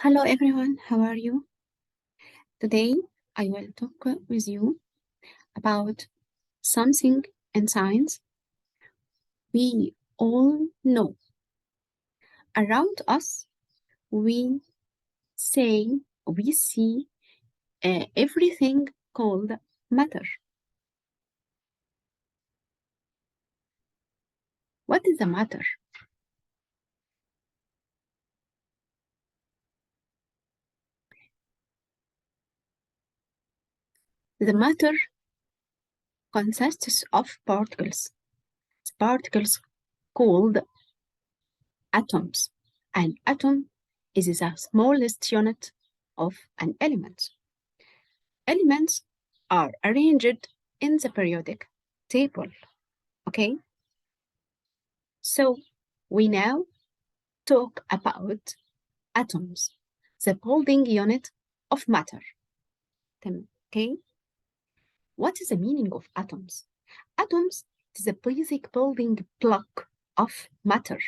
Hello everyone, how are you? Today I will talk with you about something in science we all know. Around us, we we see everything called matter. What is the matter? The matter consists of particles. Particles called atoms. An atom is the smallest unit of an element. Elements are arranged in the periodic table. Okay, so we now talk about atoms, the building unit of matter. Okay, what is the meaning of atoms? Atoms is the basic building block of matter.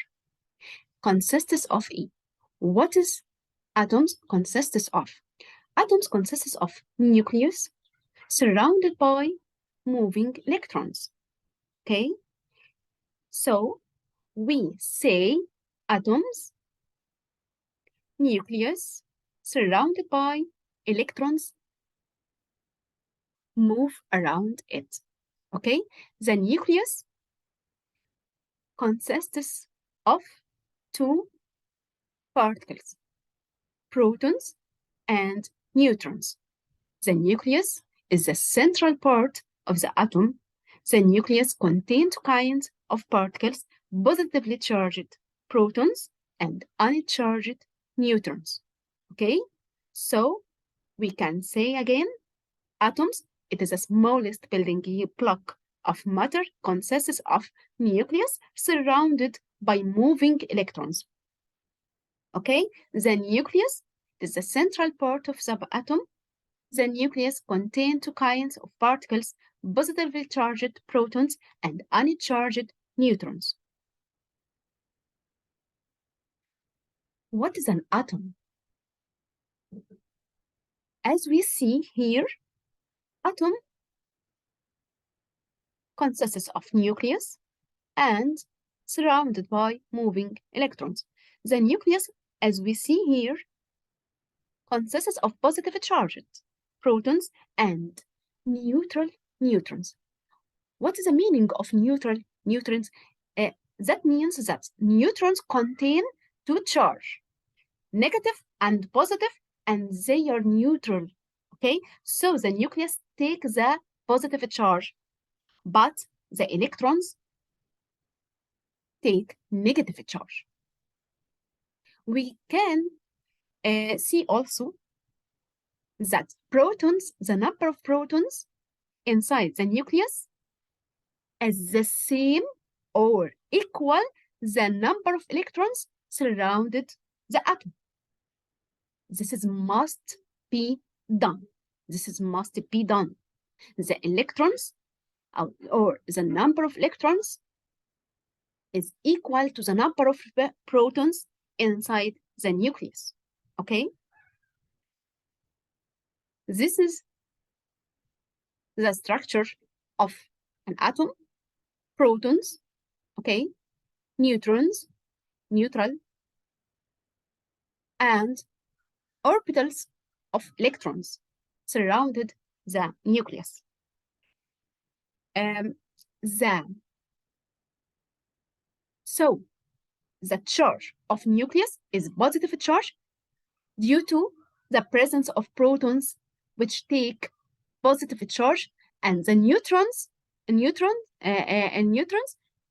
Consists of E. What is atoms consists of? Atoms consists of nucleus surrounded by moving electrons. Okay, so we say atoms, nucleus surrounded by electrons move around it. Okay, the nucleus consists of two particles, protons and neutrons. The nucleus is the central part of the atom. The nucleus contains two kinds of particles, positively charged protons and uncharged neutrons. Okay, so we can say again, atoms, it is the smallest building block of matter, consists of nucleus surrounded by moving electrons. Okay, the nucleus is the central part of the atom. The nucleus contains two kinds of particles, positively charged protons and uncharged neutrons. What is an atom? As we see here, atom consists of nucleus and surrounded by moving electrons. The nucleus, as we see here, consists of positively charged protons and neutral neutrons. What is the meaning of neutral neutrons? That means that neutrons contain two charge, negative and positive, and they are neutral. Okay, so the nucleus takes the positive charge, but the electrons take negative charge. We can see also that protons, the number of protons inside the nucleus is the same or equal the number of electrons surrounded the atom. This is must be done. This is must be done. The electrons or the number of electrons is equal to the number of protons inside the nucleus. Okay? This is the structure of an atom. Protons, okay, neutrons, neutral, and orbitals of electrons surrounded the nucleus. So the charge of nucleus is positive charge due to the presence of protons which take positive charge, and the neutrons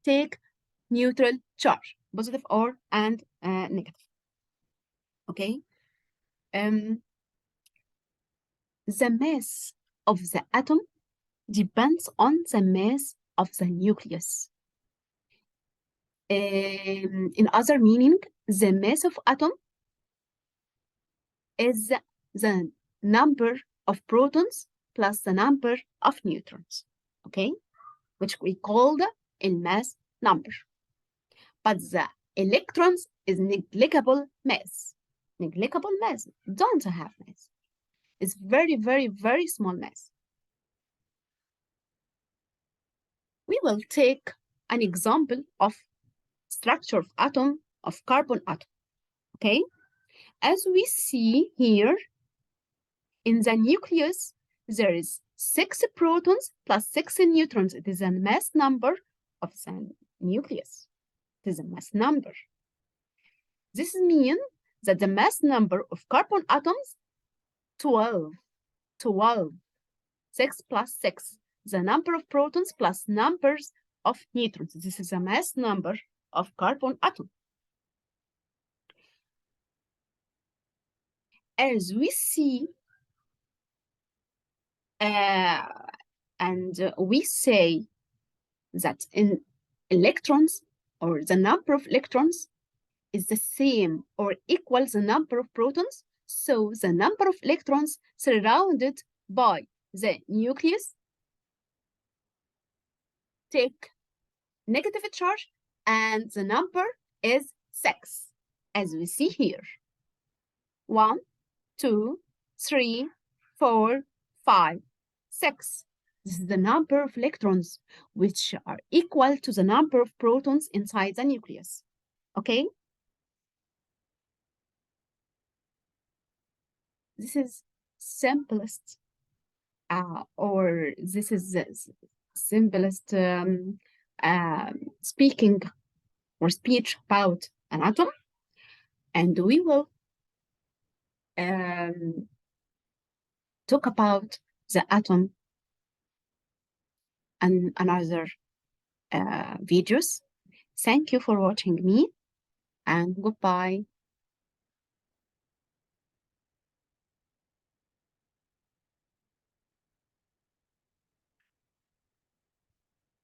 take neutral charge, positive or and negative. Okay. The mass of the atom depends on the mass of the nucleus. In other meaning, the mass of atom is the number of protons plus the number of neutrons, okay, which we called a mass number. But the Electrons is negligible mass. Negligible mass, don't have mass. It's very, very, very small mass. We will take an example of structure of atom of carbon atom, okay? As we see here, in the nucleus, there is 6 protons plus 6 neutrons. It is a mass number of the nucleus. It is a mass number. This means that the mass number of carbon atoms, 12. 6 plus 6. The number of protons plus numbers of neutrons. This is a mass number of carbon atom. As we see, we say that in electrons, or the number of electrons is the same or equals the number of protons. So the number of electrons surrounded by the nucleus take negative charge, and the number is 6, as we see here. 1, 2, 3, 4, 5, 6. This is the number of electrons, which are equal to the number of protons inside the nucleus. Okay? This is simplest, or this is the simplest speaking or speech about an atom. And we will talk about the atom and another videos. Thank you for watching me, and goodbye.